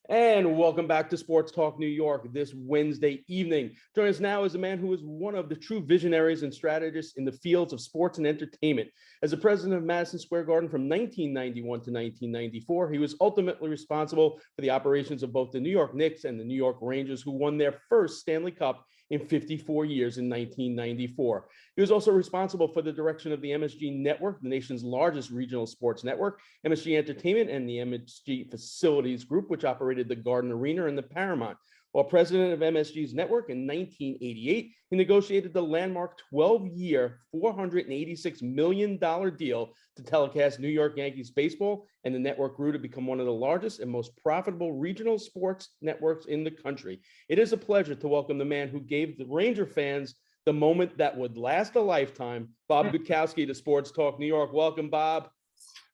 And welcome back to Sports Talk New York this Wednesday evening. Joining us now is a man who is one of the true visionaries and strategists in the fields of sports and entertainment. As the president of Madison Square Garden from 1991 to 1994, he was ultimately responsible for the operations of both the New York Knicks and the New York Rangers, who won their first Stanley Cup in 54 years in 1994. He was also responsible for the direction of the MSG Network, the nation's largest regional sports network, MSG Entertainment, and the MSG Facilities Group, which operated the Garden Arena and the Paramount. While president of MSG's network in 1988, he negotiated the landmark 12-year, $486 million deal to telecast New York Yankees baseball, and the network grew to become one of the largest and most profitable regional sports networks in the country. It is a pleasure to welcome the man who gave the Ranger fans the moment that would last a lifetime, Bob Gutkowski, to Sports Talk New York. Welcome, Bob.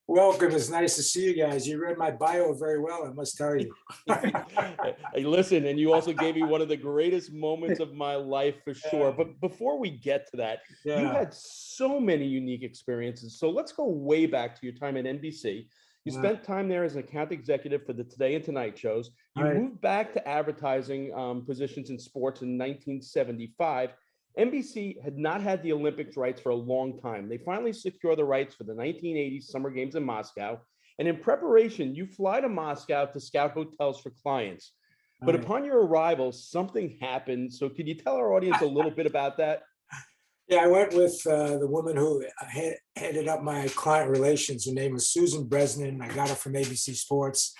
Welcome. It's nice to see you guys. You read my bio very well, I must tell you. Hey, listen, and you also gave me one of the greatest moments of my life for sure. But before we get to that, you had so many unique experiences. So let's go way back to your time at NBC. You spent time there as an account executive for the Today and Tonight shows. You moved back to advertising positions in sports in 1975. NBC had not had the Olympics rights for a long time. They finally secured the rights for the 1980 Summer Games in Moscow. And in preparation, you fly to Moscow to scout hotels for clients. But upon your arrival, something happened. So could you tell our audience a little bit about that? Yeah, I went with the woman who headed up my client relations. Her name was Susan Bresnan. I got her from ABC Sports.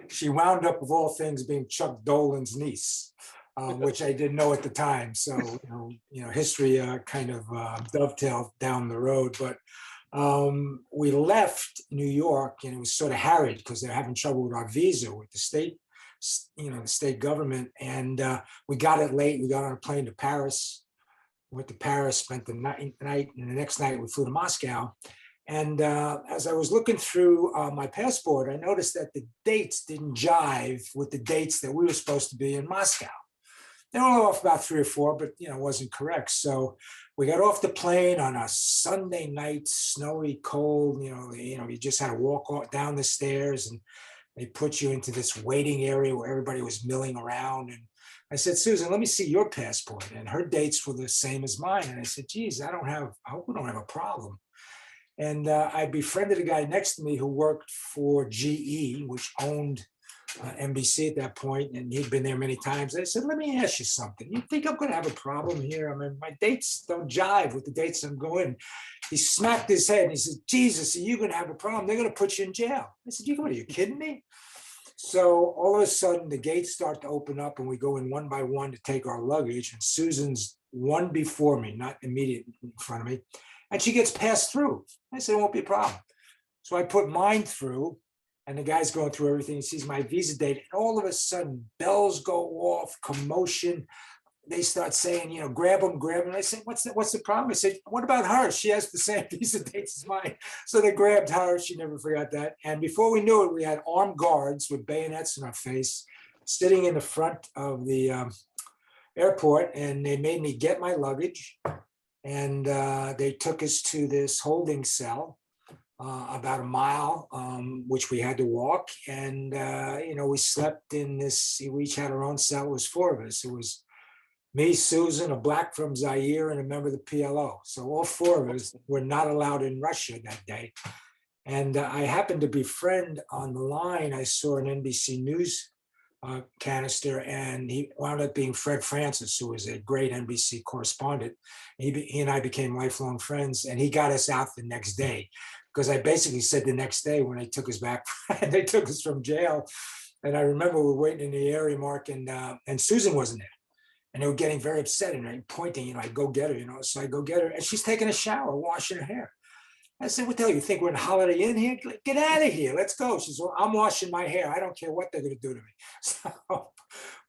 She wound up, of all things, being Chuck Dolan's niece. Which I didn't know at the time. So, history kind of dovetailed down the road. But we left New York, and it was sort of harried because they're having trouble with our visa with the state, the state government. And we got it late. We got on a plane to Paris, went to Paris, spent the night, and the next night we flew to Moscow. And as I was looking through my passport, I noticed that the dates didn't jive with the dates that we were supposed to be in Moscow. They were all off about 3 or 4, but it wasn't correct. So we got off the plane on a Sunday night, snowy, cold. You just had to walk down the stairs, and they put you into this waiting area where everybody was milling around. And I said, Susan, let me see your passport. And her dates were the same as mine. And I said, geez, I hope we don't have a problem. And I befriended a guy next to me who worked for GE, which owned NBC at that point, and he'd been there many times. I said, let me ask you something. You think I'm going to have a problem here? I mean, my dates don't jive with the dates I'm going. He smacked his head and he said, Jesus, are you going to have a problem? They're going to put you in jail. I said, are you kidding me? So all of a sudden, the gates start to open up, and we go in one by one to take our luggage. And Susan's one before me, not immediately in front of me, and she gets passed through. I said, it won't be a problem. So I put mine through. And the guy's going through everything. He sees my visa date. And all of a sudden, bells go off, commotion. They start saying, grab them. I said, what's the problem? I said, what about her? She has the same visa dates as mine. So they grabbed her. She never forgot that. And before we knew it, we had armed guards with bayonets in our face sitting in the front of the airport. And they made me get my luggage. And they took us to this holding cell. About a mile, which we had to walk. And, we slept in this, we each had our own cell. It was 4 of us. It was me, Susan, a black from Zaire, and a member of the PLO. So all 4 of us were not allowed in Russia that day. And I happened to befriend on the line, I saw an NBC News canister, and he wound up being Fred Francis, who was a great NBC correspondent. He and I became lifelong friends, and he got us out the next day. Because I basically said the next day when they took us back, they took us from jail. And I remember we were waiting in the area, Mark, and Susan wasn't there. And they were getting very upset and pointing, I go get her, So I go get her, and she's taking a shower, washing her hair. I said, what the hell, you think we're in Holiday Inn here? Get out of here, let's go. She said, well, I'm washing my hair. I don't care what they're gonna do to me. So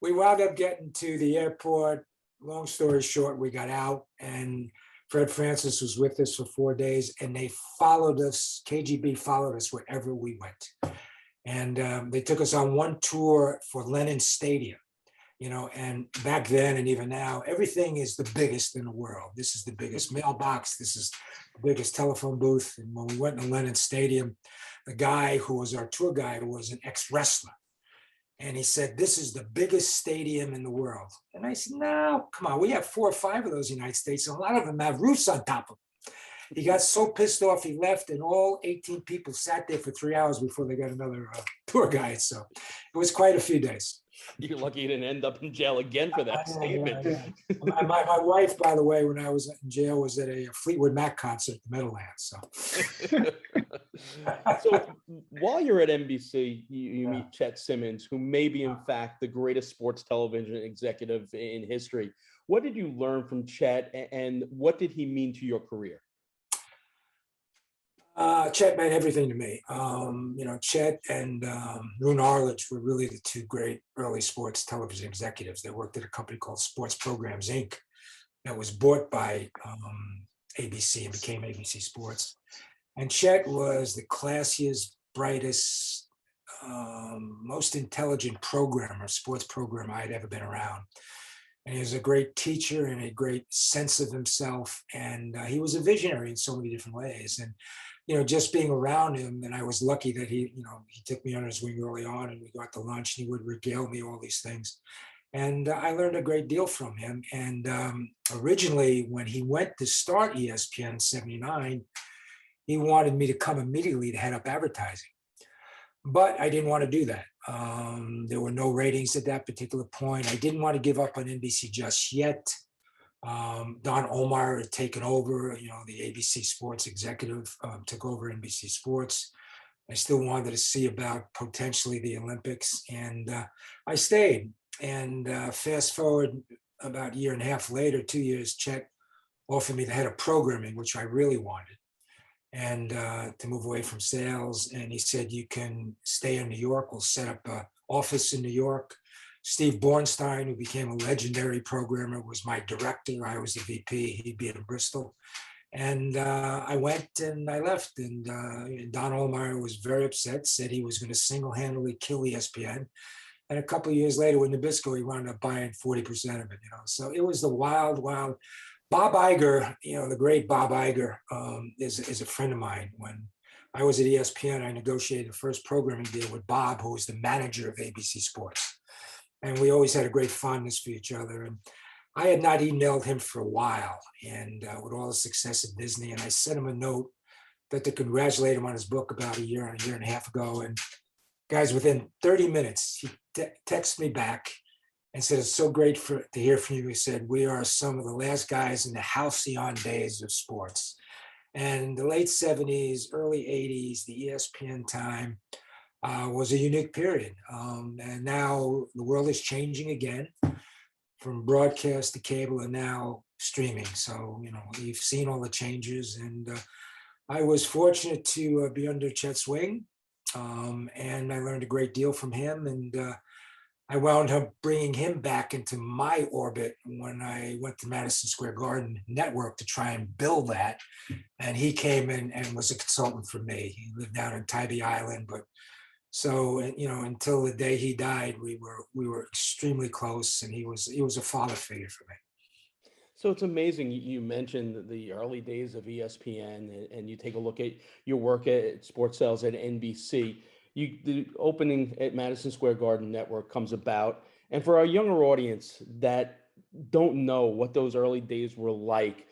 we wound up getting to the airport. Long story short, we got out, and Fred Francis was with us for 4 days, and they followed us. KGB followed us wherever we went. And they took us on one tour for Lenin Stadium, and back then and even now, everything is the biggest in the world. This is the biggest mailbox. This is the biggest telephone booth. And when we went to Lenin Stadium, the guy who was our tour guide was an ex-wrestler. And he said, this is the biggest stadium in the world. And I said, no, come on. We have 4 or 5 of those in the United States. And a lot of them have roofs on top of them. He got so pissed off, he left, and all 18 people sat there for 3 hours before they got another tour guide. So it was quite a few days. You're lucky you didn't end up in jail again for that statement. My wife, by the way, when I was in jail, was at a Fleetwood Mac concert at the Meadowlands. So while you're at NBC, you meet Chet Simmons, who may be, in fact, the greatest sports television executive in history. What did you learn from Chet, and what did he mean to your career? Chet meant everything to me. Chet and Roone Arledge were really the 2 great early sports television executives. They worked at a company called Sports Programs, Inc. that was bought by ABC and became ABC Sports. And Chet was the classiest, brightest, most intelligent programmer, sports programmer I'd ever been around. And he was a great teacher and a great sense of himself. And he was a visionary in so many different ways. And just being around him, and I was lucky that he took me under his wing early on, and we got to lunch, and he would regale me all these things. And I learned a great deal from him. And originally, when he went to start ESPN in '79, he wanted me to come immediately to head up advertising. But I didn't want to do that. There were no ratings at that particular point. I didn't want to give up on NBC just yet. Don Omar had taken over, the ABC Sports executive, took over NBC Sports. I still wanted to see about potentially the Olympics, and I stayed. And fast forward about a year and a half later, 2 years, Chet offered me the head of programming, which I really wanted, and to move away from sales. And he said, you can stay in New York. We'll set up an office in New York. Steve Bornstein, who became a legendary programmer, was my director. I was the VP. He'd be in Bristol. And I went and I left. And Don Olmeyer was very upset, said he was going to single-handedly kill ESPN. And a couple of years later, with Nabisco, he wound up buying 40% of it. So it was the wild, wild. Bob Iger, the great Bob Iger, is a friend of mine. When I was at ESPN, I negotiated the first programming deal with Bob, who was the manager of ABC Sports. And we always had a great fondness for each other. And I had not emailed him for a while, and with all the success at Disney. And I sent him a note to congratulate him on his book about a year and a half ago. And guys, within 30 minutes, he texted me back and said, it's so great to hear from you. He said, we are some of the last guys in the halcyon days of sports. And the late 70s, early 80s, the ESPN time, was a unique period. And now the world is changing again, from broadcast to cable and now streaming. So, we've seen all the changes, and I was fortunate to be under Chet's wing, and I learned a great deal from him. And I wound up bringing him back into my orbit when I went to Madison Square Garden Network to try and build that. And he came in and was a consultant for me. He lived down in Tybee Island, but so, until the day he died, we were extremely close, and he was a father figure for me. So it's amazing. You mentioned the early days of ESPN, and you take a look at your work at sports sales at NBC. The opening at Madison Square Garden Network comes about. And for our younger audience that don't know what those early days were like,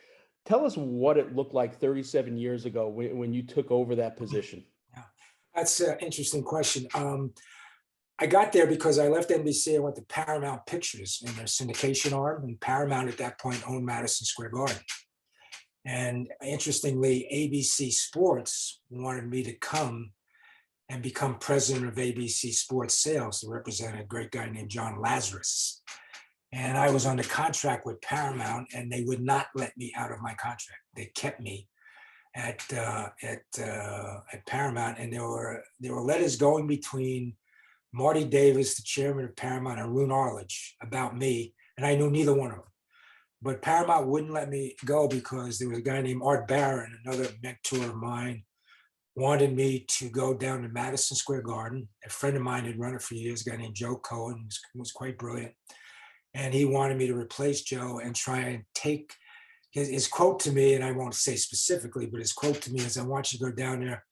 tell us what it looked like 37 years ago when you took over that position. That's an interesting question. I got there because I left NBC. I went to Paramount Pictures in their syndication arm, and Paramount at that point owned Madison Square Garden. And interestingly, ABC Sports wanted me to come and become president of ABC Sports Sales to represent a great guy named John Lazarus. And I was under contract with Paramount, and they would not let me out of my contract. They kept me at Paramount, and there were letters going between Marty Davis, the chairman of Paramount, and Roone Arledge about me, and I knew neither one of them. But Paramount wouldn't let me go because there was a guy named Art Barron, another mentor of mine, wanted me to go down to Madison Square Garden. A friend of mine had run it for years, a guy named Joe Cohen, who was quite brilliant, and he wanted me to replace Joe and try and take his quote to me, and I won't say specifically, but his quote to me is, I want you to go down there.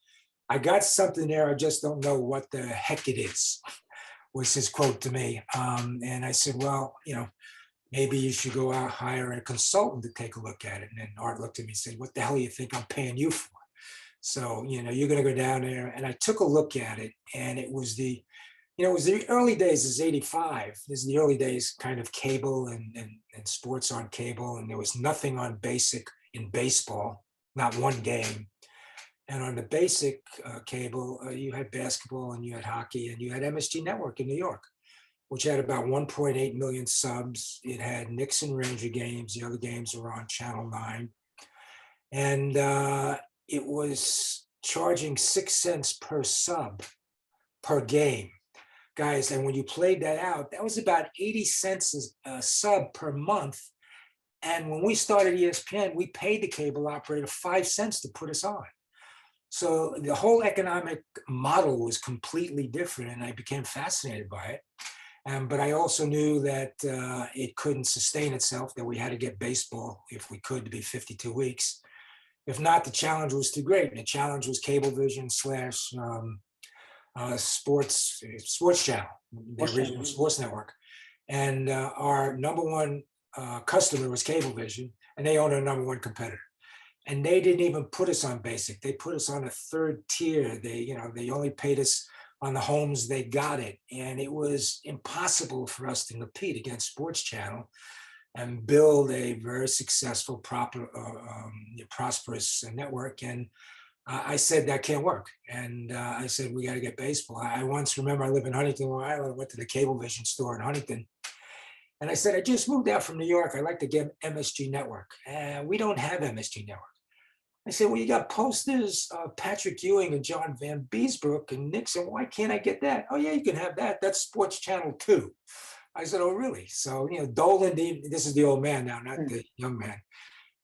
I got something there. I just don't know what the heck it is. was his quote to me. And I said, well, maybe you should go out, hire a consultant to take a look at it. And then Art looked at me and said, what the hell do you think I'm paying you for? So, you're going to go down there. And I took a look at it, and it was the early days. Is 85. This is the early days kind of cable and sports on cable. And there was nothing on basic in baseball, not one game. And on the basic cable, you had basketball and you had hockey and you had MSG Network in New York, which had about 1.8 million subs. It had Knicks and Ranger games. The other games were on Channel 9. And it was charging 6 cents per sub per game. Guys, and when you played that out, that was about 80 cents a sub per month. And when we started ESPN, we paid the cable operator 5 cents to put us on. So the whole economic model was completely different, and I became fascinated by it. But I also knew that it couldn't sustain itself, that we had to get baseball, if we could, to be 52 weeks. If not, the challenge was too great. And the challenge was Cablevision / sports channel, the regional sports network. And our number one customer was Cablevision, and they own our number one competitor. And they didn't even put us on basic. They put us on a third tier. They only paid us on the homes they got it. And it was impossible for us to compete against Sports Channel and build a very successful, prosperous network. And I said, that can't work. And I said, we got to get baseball. I once remember, I live in Huntington, Long Island. I went to the Cablevision store in Huntington. And I said, I just moved out from New York. I'd like to get MSG Network. We don't have MSG Network. I said, well, you got posters of Patrick Ewing and John Van Beesbrook and Nixon. Why can't I get that? Oh, yeah, you can have that. That's Sports Channel 2. I said, oh, really? So, Dolan, this is the old man now, not the young man,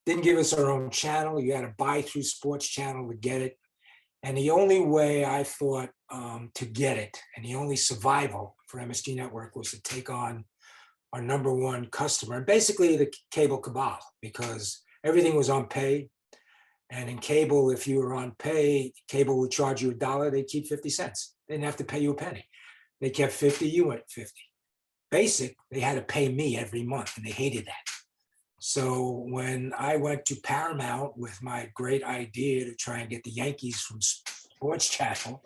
didn't give us our own channel. You had to buy through Sports Channel to get it. And the only way I thought to get it, and the only survival for MSG Network, was to take on our number one customer, and basically the cable cabal, because everything was on pay. And in cable, if you were on pay, cable would charge you $1, they'd keep 50 cents. They didn't have to pay you a penny. They kept 50, you went 50. Basic, they had to pay me every month, and they hated that. So when I went to Paramount with my great idea to try and get the Yankees from Sports Channel,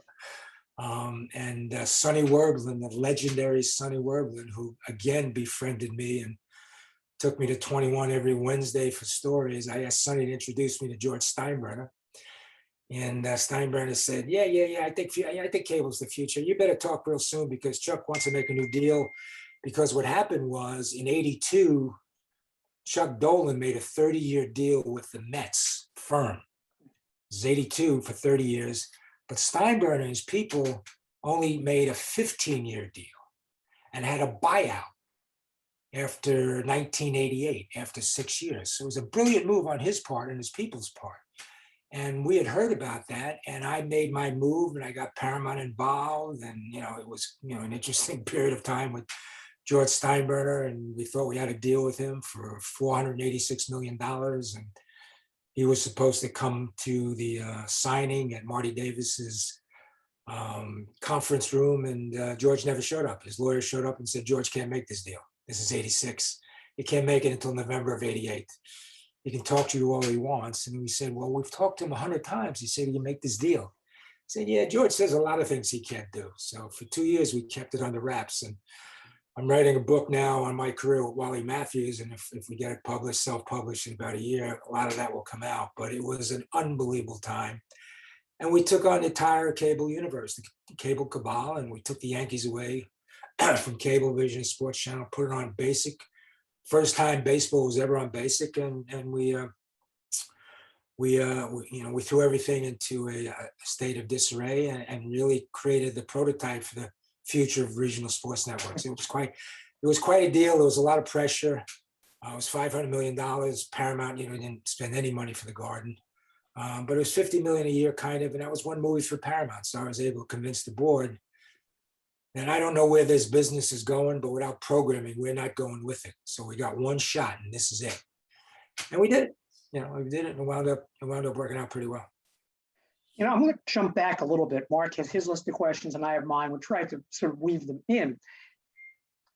and Sonny Werblin, the legendary Sonny Werblin, who again befriended me and took me to 21 every Wednesday for stories. I asked Sonny to introduce me to George Steinbrenner. And Steinbrenner said, yeah, I think cable's the future. You better talk real soon, because Chuck wants to make a new deal. Because what happened was, in 82, Chuck Dolan made a 30-year deal with the Mets firm. It was 82 for 30 years. But Steinbrenner and his people only made a 15-year deal and had a buyout after 1988, after 6 years. So it was a brilliant move on his part and his people's part. And we had heard about that, and I made my move, and I got Paramount involved. And, it was, an interesting period of time with George Steinbrenner, and we thought we had a deal with him for $486 million. And he was supposed to come to the signing at Marty Davis's conference room, and George never showed up. His lawyer showed up and said, George can't make this deal. This is 86. He can't make it until November of 88. He can talk to you all he wants. And we said, well, we've talked to him 100 times. He said, he can make this deal. He said, yeah, George says a lot of things he can't do. So for 2 years, we kept it under wraps. And I'm writing a book now on my career with Wally Matthews. And if we get it published, self-published in about a year, a lot of that will come out. But it was an unbelievable time. And we took on the entire cable universe, the cable cabal, and we took the Yankees away from Cablevision, Sports Channel, put it on basic. First time baseball was ever on basic, and we threw everything into a state of disarray, and really created the prototype for the future of regional sports networks. It was quite a deal. There was a lot of pressure. It was $500 million. Paramount, didn't spend any money for the Garden, but it was $50 million a year, kind of, and that was one movie for Paramount. So I was able to convince the board. And I don't know where this business is going, but without programming, we're not going with it. So we got one shot, and this is it. And we did it. We did it, and it wound up working out pretty well. I'm going to jump back a little bit. Mark has his list of questions and I have mine. We'll try to sort of weave them in.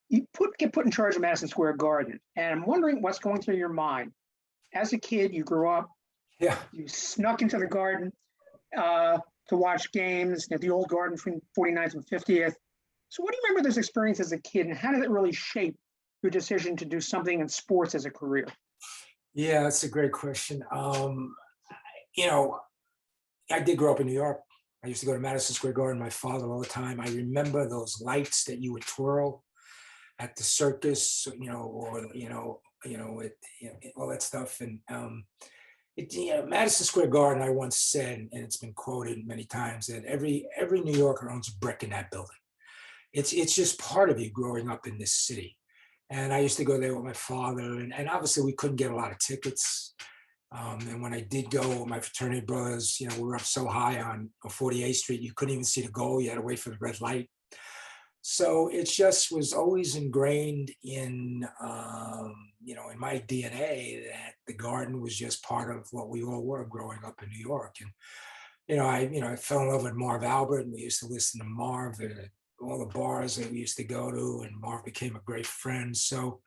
You get put in charge of Madison Square Garden, and I'm wondering what's going through your mind. As a kid, you grew up, Yeah. you snuck into the Garden to watch games at the old Garden from 49th and 50th. So what do you remember this experience as a kid, and how did it really shape your decision to do something in sports as a career? Yeah, that's a great question. You know, I did grow up in New York. I used to go to Madison Square Garden, my father all the time. I remember those lights that you would twirl at the circus, all that stuff. And Madison Square Garden, I once said, and it's been quoted many times, that every New Yorker owns a brick in that building. It's just part of you growing up in this city. And I used to go there with my father, and obviously we couldn't get a lot of tickets. And when I did go with my fraternity brothers, we were up so high on 48th Street, you couldn't even see the goal. You had to wait for the red light. So it just was always ingrained in my DNA that the Garden was just part of what we all were growing up in New York. And, I fell in love with Marv Albert, and we used to listen to Marv at all the bars that we used to go to, and Marv became a great friend. So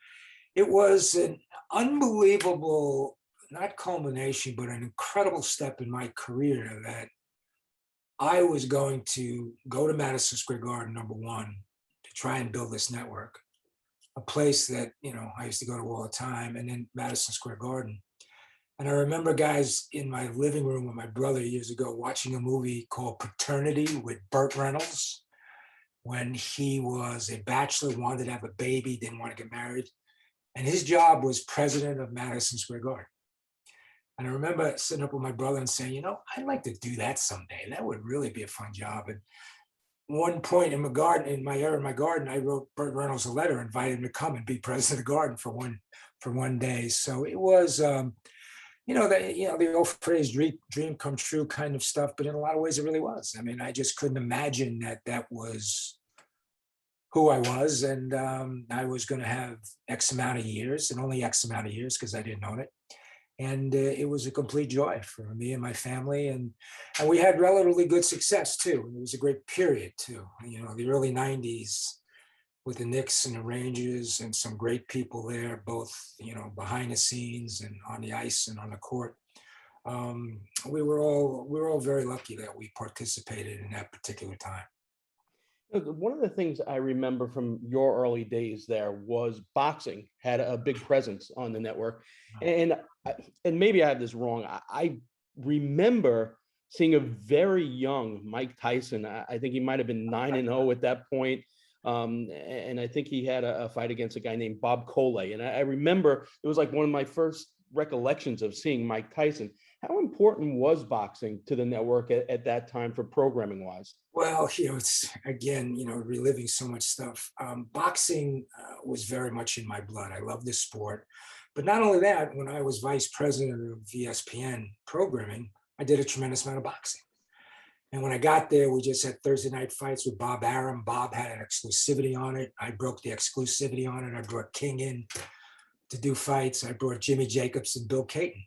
it was an unbelievable, not culmination, but an incredible step in my career that I was going to go to Madison Square Garden, number one, to try and build this network, a place that, I used to go to all the time, and then Madison Square Garden. And I remember, guys, in my living room with my brother years ago, watching a movie called Paternity with Burt Reynolds, when he was a bachelor, wanted to have a baby, didn't want to get married. And his job was president of Madison Square Garden. And I remember sitting up with my brother and saying, I'd like to do that someday. That would really be a fun job. And one point in my garden, I wrote Burt Reynolds a letter, invited him to come and be president of the Garden for one day. So it was, the old phrase, dream come true kind of stuff. But in a lot of ways, it really was. I mean, I just couldn't imagine that was who I was. And I was going to have X amount of years, and only X amount of years because I didn't own it. And it was a complete joy for me and my family. And we had relatively good success too. It was a great period too. The early 90s with the Knicks and the Rangers and some great people there, both, behind the scenes and on the ice and on the court. We were all very lucky that we participated in that particular time. One of the things I remember from your early days there was boxing had a big presence on the network. And maybe I have this wrong. I remember seeing a very young Mike Tyson. I think he might have been 9-0 at that point. And I think he had a fight against a guy named Bob Coley. And I remember it was like one of my first recollections of seeing Mike Tyson. How important was boxing to the network at that time for programming wise? Well, it's again, reliving so much stuff. Boxing was very much in my blood. I love this sport. But not only that, when I was vice president of ESPN programming, I did a tremendous amount of boxing. And when I got there, we just had Thursday night fights with Bob Arum. Bob had an exclusivity on it. I broke the exclusivity on it. I brought King in to do fights. I brought Jimmy Jacobs and Bill Caton.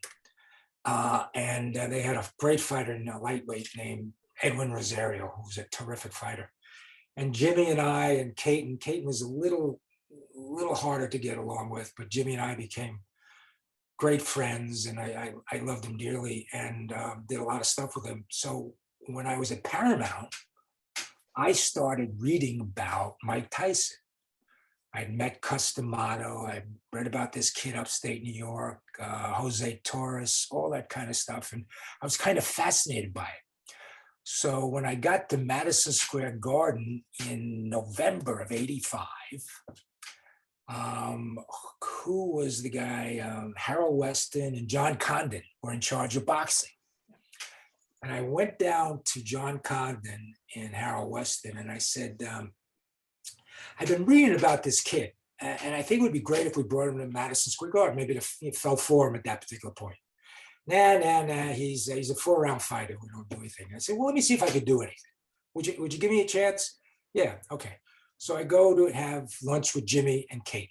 And they had a great fighter in a lightweight named Edwin Rosario, who was a terrific fighter. And Jimmy and I and Caton was a little harder to get along with, but Jimmy and I became great friends, and I loved him dearly and did a lot of stuff with him. So when I was at Paramount, I started reading about Mike Tyson. I'd met Customato. I read about this kid upstate New York, Jose Torres, all that kind of stuff. And I was kind of fascinated by it. So when I got to Madison Square Garden in November of '85, who was the guy? Harold Weston and John Condon were in charge of boxing. And I went down to John Condon and Harold Weston, and I said, I've been reading about this kid, and I think it would be great if we brought him to Madison Square Garden. Maybe it fell for him at that particular point. Nah. He's a 4-round fighter. We don't do anything. I said, well, let me see if I could do anything. Would you give me a chance? Yeah, okay. So I go to have lunch with Jimmy and Kate.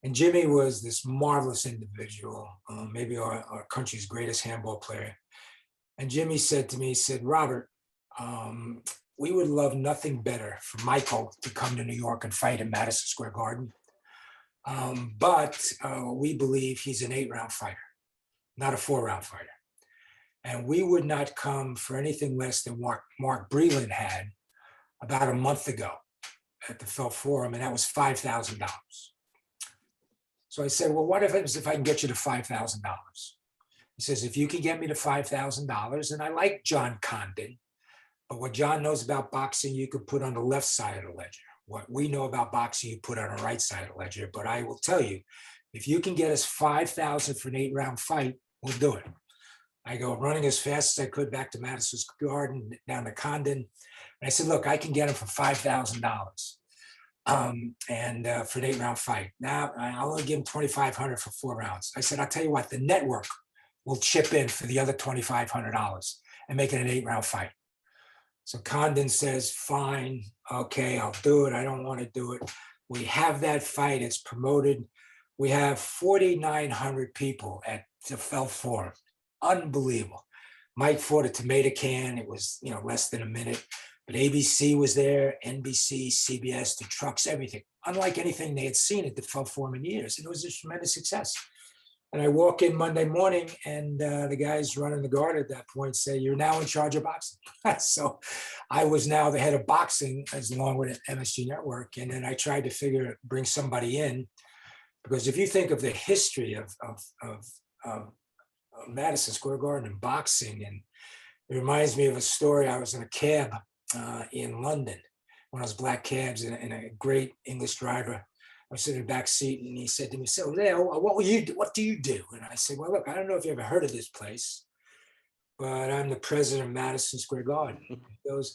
And Jimmy was this marvelous individual, maybe our country's greatest handball player. And Jimmy said to me, he said, Robert, we would love nothing better for Michael to come to New York and fight in Madison Square Garden. But we believe he's an 8-round fighter, not a 4-round fighter. And we would not come for anything less than what Mark Breland had about a month ago at the Felt Forum, and that was $5,000. So I said, well, what if I can get you to $5,000? He says, if you can get me to $5,000, and I like John Condon, but what John knows about boxing, you could put on the left side of the ledger. What we know about boxing, you put on the right side of the ledger. But I will tell you, if you can get us $5,000 for an 8-round fight, we'll do it. I go running as fast as I could back to Madison Square Garden, down to Condon. And I said, look, I can get him for $5,000 for an 8-round fight. Now, I'll only give him $2,500 for 4 rounds. I said, I'll tell you what, the network will chip in for the other $2,500 and make it an 8-round fight. So Condon says, fine, okay, I'll do it. I don't want to do it. We have that fight. It's promoted. We have 4,900 people at the Felt Forum. Unbelievable. Mike fought a tomato can. It was, less than a minute. But ABC was there, NBC, CBS, the trucks, everything. Unlike anything they had seen at the Felt Forum in years. And it was a tremendous success. And I walk in Monday morning, and the guys running the guard at that point say, you're now in charge of boxing. So I was now the head of boxing, as along with MSG Network. And then I tried to bring somebody in, because if you think of the history of Madison Square Garden and boxing, and it reminds me of a story. I was in a cab in London, one of those black cabs, and a great English driver. I was sitting in the back seat, and he said to me, so what do you do? And I said, well, look, I don't know if you ever heard of this place, but I'm the president of Madison Square Garden. He goes,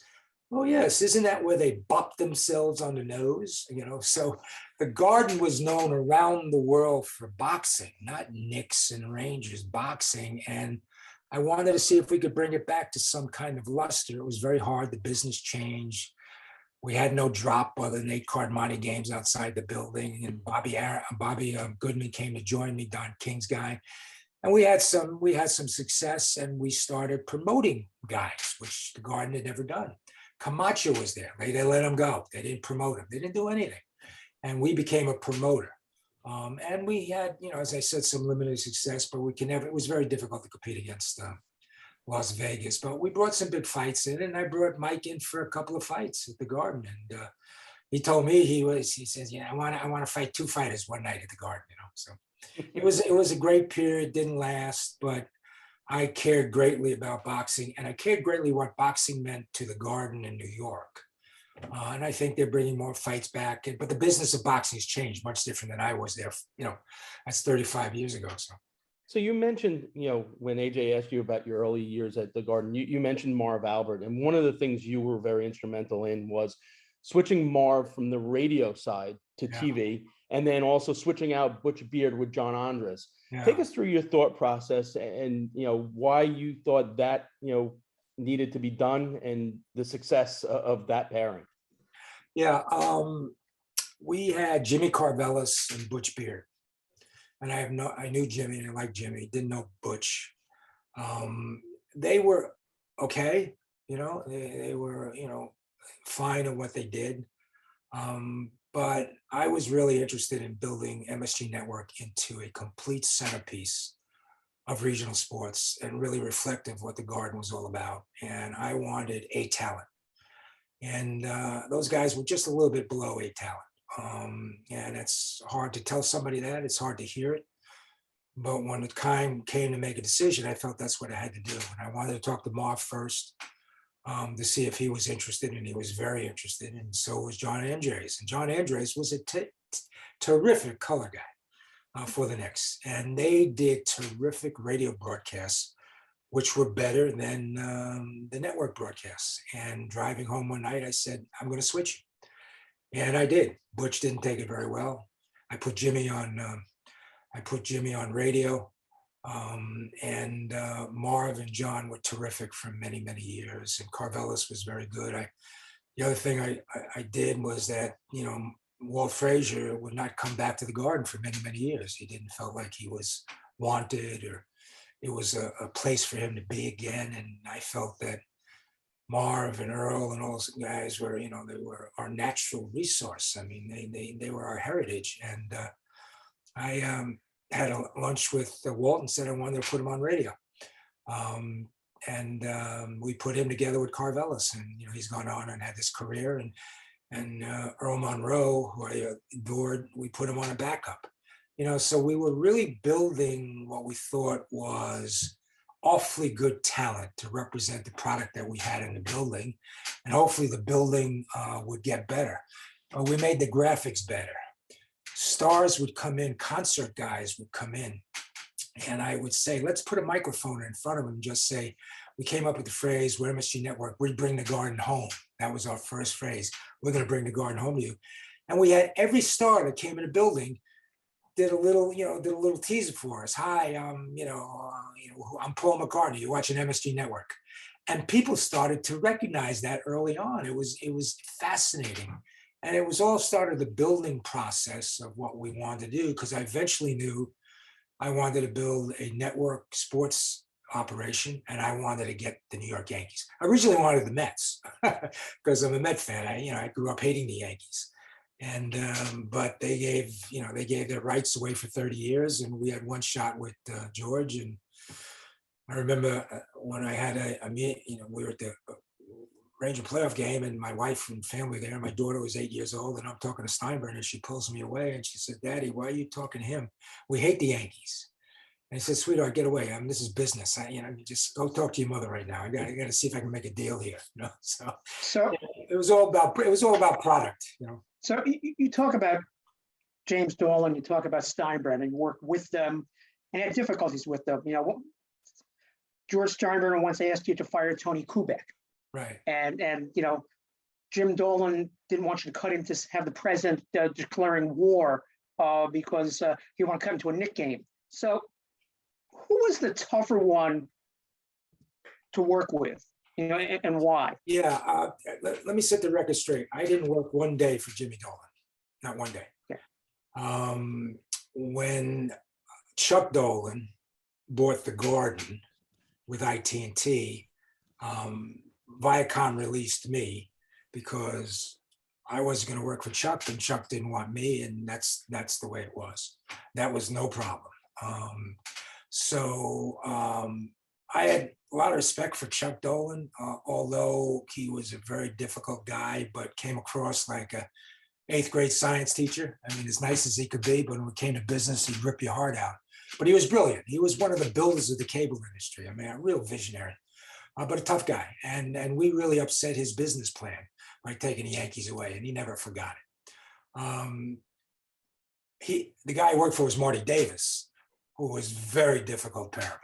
oh, yes, isn't that where they bop themselves on the nose? So the Garden was known around the world for boxing, not Knicks and Rangers, boxing. And I wanted to see if we could bring it back to some kind of luster. It was very hard. The business changed. We had no drop other than 8-card money games outside the building. And Bobby Goodman came to join me, Don King's guy. And we had some success, and we started promoting guys, which the Garden had never done. Camacho was there. They let him go. They didn't promote him. They didn't do anything. And we became a promoter. And we had, as I said, some limited success, but it was very difficult to compete against Las Vegas. But we brought some big fights in, and I brought Mike in for a couple of fights at the Garden. And he told me, he says, I want to fight 2 fighters one night at the Garden, So it was a great period, didn't last, but I cared greatly about boxing, and I cared greatly what boxing meant to the Garden in New York. And I think they're bringing more fights back. But the business of boxing has changed, much different than I was there. That's 35 years ago. So you mentioned, when AJ asked you about your early years at the Garden, you mentioned Marv Albert. And one of the things you were very instrumental in was switching Marv from the radio side to TV, and then also switching out Butch Beard with John Andres. Yeah. Take us through your thought process and, why you thought that, needed to be done and the success of that pairing. Yeah. We had Jimmy Carvelis and Butch Beard. And I knew Jimmy, and I liked Jimmy, didn't know Butch. They were okay, they were, fine at what they did. But I was really interested in building MSG Network into a complete centerpiece of regional sports and really reflective of what the Garden was all about. And I wanted A talent. And those guys were just a little bit below A talent. And it's hard to tell somebody that, it's hard to hear it. But when the time came to make a decision, I felt that's what I had to do. And I wanted to talk to Marv first to see if he was interested, and he was very interested. And so was John Andres. And John Andres was a terrific color guy for the Knicks. And they did terrific radio broadcasts, which were better than the network broadcasts. And driving home one night, I said, I'm going to switch. And I did. Butch didn't take it very well. I put Jimmy on radio. And Marv and John were terrific for many, many years. And Carvelis was very good. The other thing I did was that, Walt Frazier would not come back to the Garden for many, many years. He didn't feel like he was wanted, or it was a place for him to be again. And I felt that Marv and Earl and all those guys were, they were our natural resource. I mean, they were our heritage. And I had a lunch with Walt and said I wanted to put him on radio. We put him together with Carvelis, and he's gone on and had this career. And Earl Monroe, who I adored, we put him on a backup. So we were really building what we thought was awfully good talent to represent the product that we had in the building, and hopefully the building would get better. But we made the graphics better. Stars would come in, concert guys would come in, and I would say, let's put a microphone in front of them and just say, we came up with the phrase, we're MSG Network, we bring the garden home. That was our first phrase. We're going to bring the garden home to you. And we had every star that came in the building did a little teaser for us. Hi, I'm Paul McCartney. You're watching MSG Network. And people started to recognize that early on. It was fascinating. And it was all started the building process of what we wanted to do, because I eventually knew I wanted to build a network sports operation, and I wanted to get the New York Yankees. I originally wanted the Mets because I'm a Met fan. I grew up hating the Yankees, and but they gave their rights away for 30 years, and we had one shot with George. And I remember when I had we were at the Ranger playoff game, and my wife and family there. My daughter was 8 years old, and I'm talking to Steinbrenner. She pulls me away, and she said, "Daddy, why are you talking to him? We hate the Yankees." And I said, "Sweetheart, get away. This is business. Just go talk to your mother right now. I got to see if I can make a deal here." So it was all about product. So you talk about James Dolan, you talk about Steinbrenner, you work with them, and had difficulties with them. George Steinbrenner once asked you to fire Tony Kubek. Right. And Jim Dolan didn't want you to cut in to have the president declaring war because he wanted to cut into a Knick game. So who was the tougher one to work with, and why? Yeah, let me set the record straight. I didn't work one day for Jimmy Dolan, not one day. Yeah. When Chuck Dolan bought the Garden with IT&T, Viacom released me because I wasn't going to work for Chuck, and Chuck didn't want me, and that's the way it was. That was no problem. I had a lot of respect for Chuck Dolan, although he was a very difficult guy, but came across like a 8th grade science teacher. As nice as he could be, but when it came to business, he'd rip your heart out. But he was brilliant. He was one of the builders of the cable industry. A real visionary. But a tough guy, and we really upset his business plan by taking the Yankees away, and he never forgot it. The guy I worked for was Marty Davis, who was very difficult Paramount,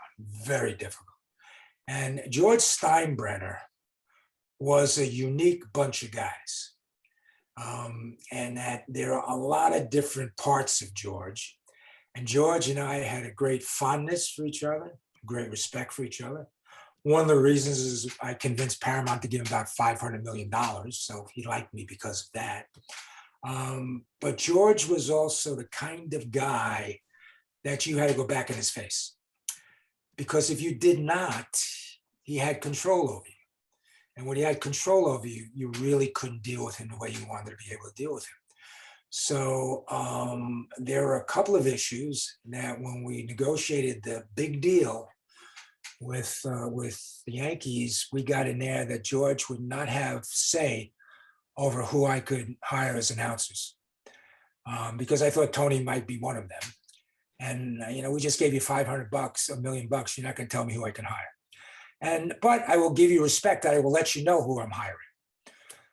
very difficult. And George Steinbrenner was a unique bunch of guys, and that there are a lot of different parts of George. And George and I had a great fondness for each other, great respect for each other. One of the reasons is I convinced Paramount to give him about $500 million. So he liked me because of that. But George was also the kind of guy that you had to go back in his face. Because if you did not, he had control over you. And when he had control over you, you really couldn't deal with him the way you wanted to be able to deal with him. So there were a couple of issues that when we negotiated the big deal with the Yankees, we got in there that George would not have say over who I could hire as announcers, because I thought Tony might be one of them. And we just gave you $500, $1 million. You're not going to tell me who I can hire. But I will give you respect. I will let you know who I'm hiring.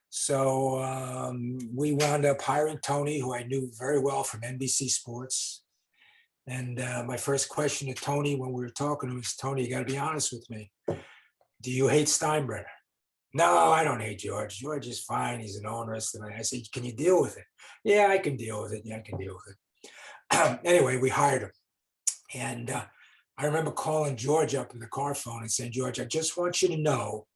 So we wound up hiring Tony, who I knew very well from NBC Sports. And my first question to Tony when we were talking was, "Tony, you got to be honest with me. Do you hate Steinbrenner?" "No, I don't hate George. George is fine. He's an onerous." And I said, "Can you deal with it?" "Yeah, I can deal with it. Yeah, I can deal with it." Anyway, we hired him. And I remember calling George up in the car phone and saying, "George, I just want you to know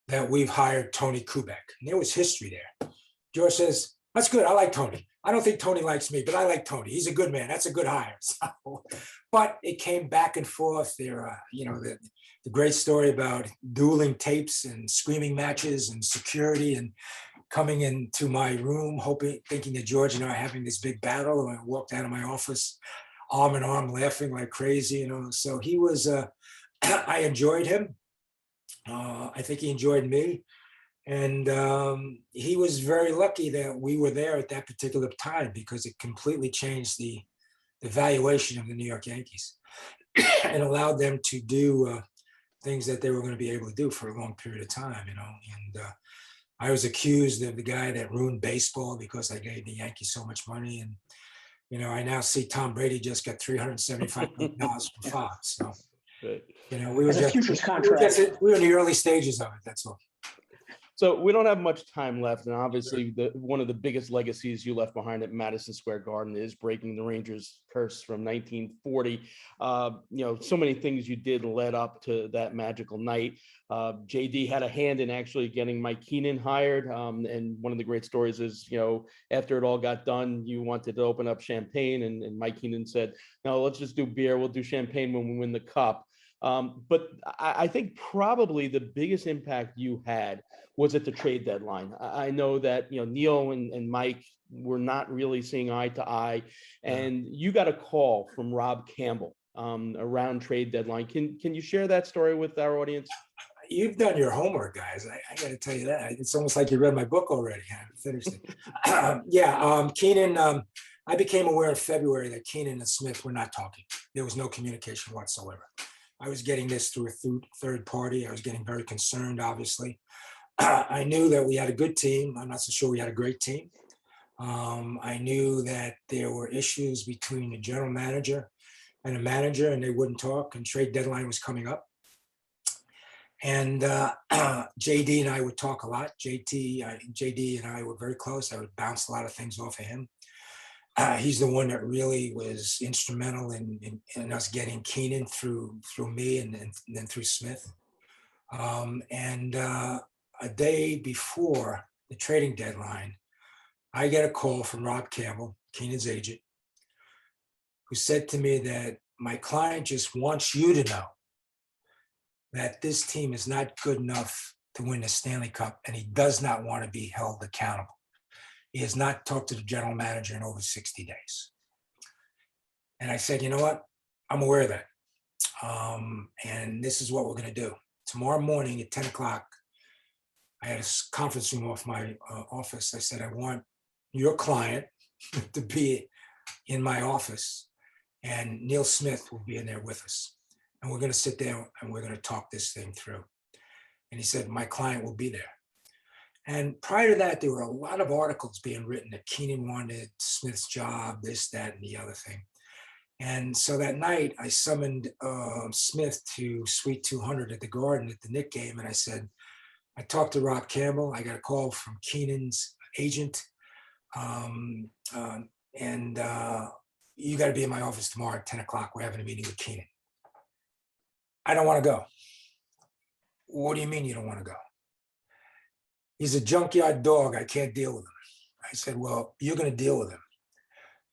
that we've hired Tony Kubek." And there was history there. George says, That's good. I like Tony. I don't think Tony likes me, but I like Tony. He's a good man. That's a good hire. So, but it came back and forth. There, the great story about dueling tapes and screaming matches and security and coming into my room, thinking that George and I are having this big battle. And I walked out of my office, arm in arm, laughing like crazy. So he was. I enjoyed him. I think he enjoyed me. And he was very lucky that we were there at that particular time, because it completely changed the valuation of the New York Yankees and allowed them to do things that they were going to be able to do for a long period of time, And I was accused of the guy that ruined baseball because I gave the Yankees so much money. And, I now see Tom Brady just got $375 million from Fox. So, we were As a futures contract. We were in the early stages of it. That's all. So we don't have much time left, and obviously one of the biggest legacies you left behind at Madison Square Garden is breaking the Rangers curse from 1940. So many things you did led up to that magical night. JD had a hand in actually getting Mike Keenan hired, and one of the great stories is, after it all got done, you wanted to open up champagne, and Mike Keenan said, "No, let's just do beer. We'll do champagne when we win the cup." But I think probably the biggest impact you had was at the trade deadline. I know that, Neil and Mike were not really seeing eye to eye, and you got a call from Rob Campbell around trade deadline. Can you share that story with our audience? You've done your homework, guys. I got to tell you that. It's almost like you read my book already. I haven't finished it. Keenan, I became aware in February that Keenan and Smith were not talking. There was no communication whatsoever. I was getting this through a third party. I was getting very concerned, obviously. I knew that we had a good team. I'm not so sure we had a great team. I knew that there were issues between the general manager and the manager, and they wouldn't talk, and trade deadline was coming up. And JD and I would talk a lot. JD and I were very close. I would bounce a lot of things off of him. He's the one that really was instrumental in us getting Keenan through me and then through Smith. A day before the trading deadline, I get a call from Rob Campbell, Keenan's agent, who said to me that my client just wants you to know that this team is not good enough to win the Stanley Cup, and he does not want to be held accountable. He has not talked to the general manager in over 60 days. And I said, you know what? I'm aware of that. And this is what we're going to do. Tomorrow morning at 10 o'clock, I had a conference room off my office. I said, I want your client to be in my office, and Neil Smith will be in there with us. And we're going to sit down and we're going to talk this thing through. And he said, my client will be there. And prior to that, there were a lot of articles being written that Keenan wanted Smith's job, this, that, and the other thing. And so that night, I summoned Smith to Suite 200 at the Garden at the Knick game. And I said, I talked to Rob Campbell. I got a call from Keenan's agent. You got to be in my office tomorrow at 10 o'clock. We're having a meeting with Keenan. I don't want to go. What do you mean you don't want to go? He's a junkyard dog. I can't deal with him. I said, well, you're going to deal with him.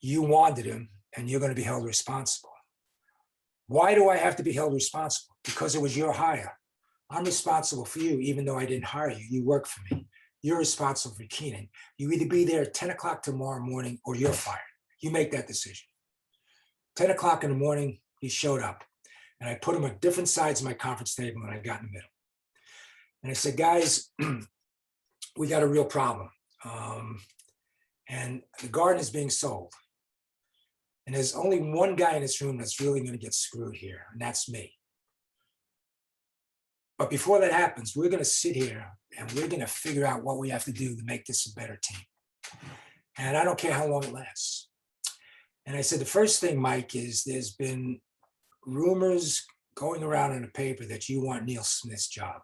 You wanted him, and you're going to be held responsible. Why do I have to be held responsible? Because it was your hire. I'm responsible for you, even though I didn't hire you. You work for me. You're responsible for Keenan. You either be there at 10 o'clock tomorrow morning or you're fired. You make that decision. 10 o'clock in the morning, he showed up. And I put him on different sides of my conference table, and I got in the middle. And I said, guys, we got a real problem. And the Garden is being sold. And there's only one guy in this room that's really going to get screwed here, and that's me. But before that happens, we're going to sit here and we're going to figure out what we have to do to make this a better team. And I don't care how long it lasts. And I said, the first thing, Mike, is there's been rumors going around in the paper that you want Neil Smith's job.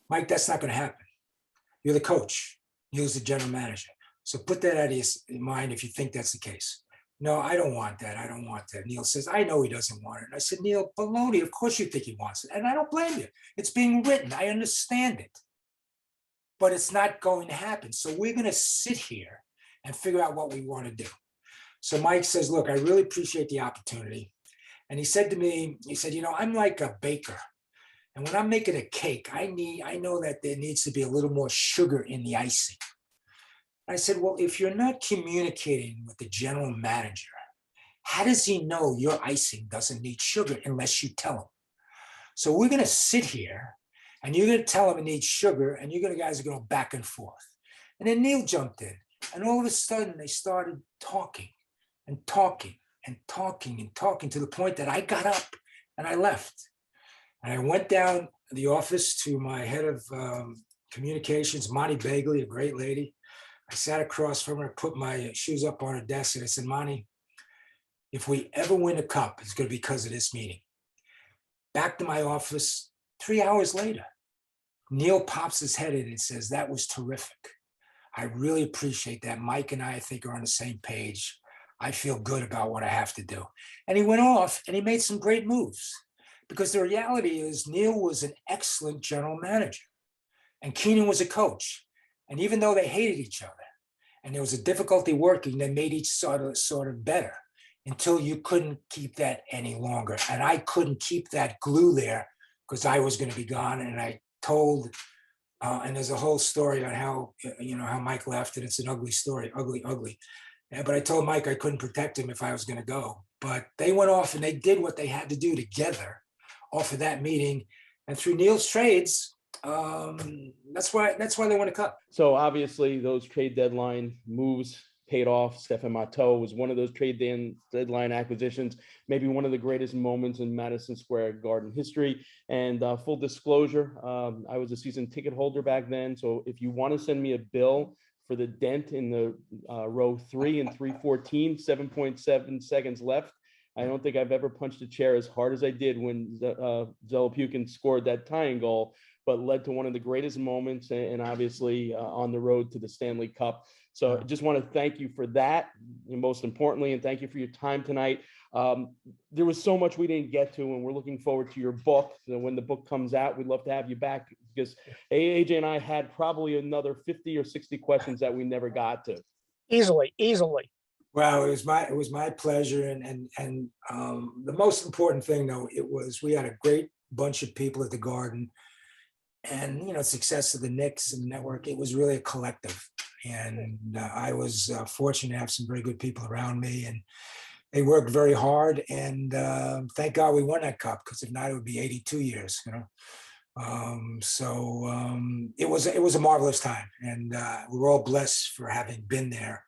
Mike, that's not going to happen. You're the coach. Neil's the general manager. So put that out of your mind if you think that's the case. No, I don't want that. I don't want that. Neil says, I know he doesn't want it. And I said, Neil, baloney, of course you think he wants it. And I don't blame you. It's being written. I understand it. But it's not going to happen. So we're going to sit here and figure out what we want to do. So Mike says, look, I really appreciate the opportunity. And he said to me, he said, I'm like a baker. And when I'm making a cake, I know that there needs to be a little more sugar in the icing. I said, well, if you're not communicating with the general manager, how does he know your icing doesn't need sugar unless you tell him? So we're going to sit here and you're going to tell him it needs sugar and guys are going to go back and forth. And then Neil jumped in and all of a sudden they started talking and talking and talking and talking to the point that I got up and I left. And I went down the office to my head of communications, Monty Bagley, a great lady. I sat across from her, put my shoes up on her desk, and I said, Monty, if we ever win a cup, it's going to be because of this meeting. Back to my office, 3 hours later, Neil pops his head in and says, that was terrific. I really appreciate that. Mike and I think, are on the same page. I feel good about what I have to do. And he went off and he made some great moves, because the reality is Neil was an excellent general manager and Keenan was a coach. And even though they hated each other and there was a difficulty working, they made each sort of better until you couldn't keep that any longer. And I couldn't keep that glue there because I was going to be gone. And I told, and there's a whole story on how Mike left, and it's an ugly story, ugly. Yeah, but I told Mike I couldn't protect him if I was going to go. But they went off and they did what they had to do together off of that meeting. And through Neil's trades, that's why they won a cup. So obviously those trade deadline moves paid off. Stephen Matteau was one of those trade deadline acquisitions, maybe one of the greatest moments in Madison Square Garden history. And full disclosure, I was a season ticket holder back then. So if you want to send me a bill for the dent in the row 3 and 314, 7.7 seconds left, I don't think I've ever punched a chair as hard as I did when Zelepukin scored that tying goal, but led to one of the greatest moments, and obviously on the road to the Stanley Cup. So I just want to thank you for that, and most importantly, and thank you for your time tonight. There was so much we didn't get to, and we're looking forward to your book. So when the book comes out, we'd love to have you back, because AJ and I had probably another 50 or 60 questions that we never got to. Easily. Well, it was my pleasure, and the most important thing though, we had a great bunch of people at the Garden, and success of the Knicks and the network. It was really a collective, and I was fortunate to have some very good people around me, and they worked very hard. And thank God we won that cup, because if not, it would be 82 years. It was a marvelous time, and we were all blessed for having been there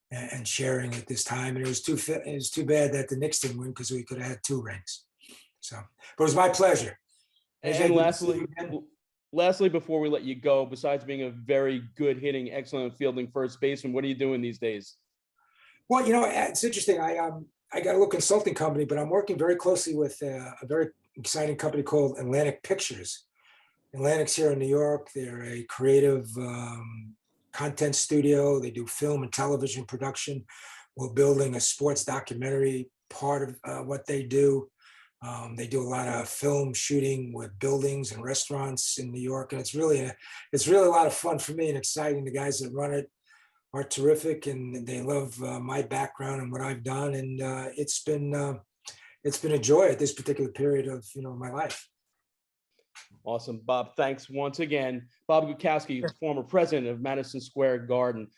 and sharing at this time. And it was too bad that the Knicks didn't win, because we could have had 2 rings. So, but it was my pleasure. And lastly, before we let you go, besides being a very good hitting, excellent fielding first baseman, what are you doing these days? Well, it's interesting. I got a little consulting company, but I'm working very closely with a very exciting company called Atlantic Pictures. Atlantic's here in New York. They're a creative content studio. They do film and television production. We're building a sports documentary part of what they do. They do a lot of film shooting with buildings and restaurants in New York, and it's really a lot of fun for me and exciting. The guys that run it are terrific, and they love my background and what I've done, and it's been a joy at this particular period of my life. Awesome, Bob. Thanks once again. Bob Gutkowski, former president of Madison Square Garden.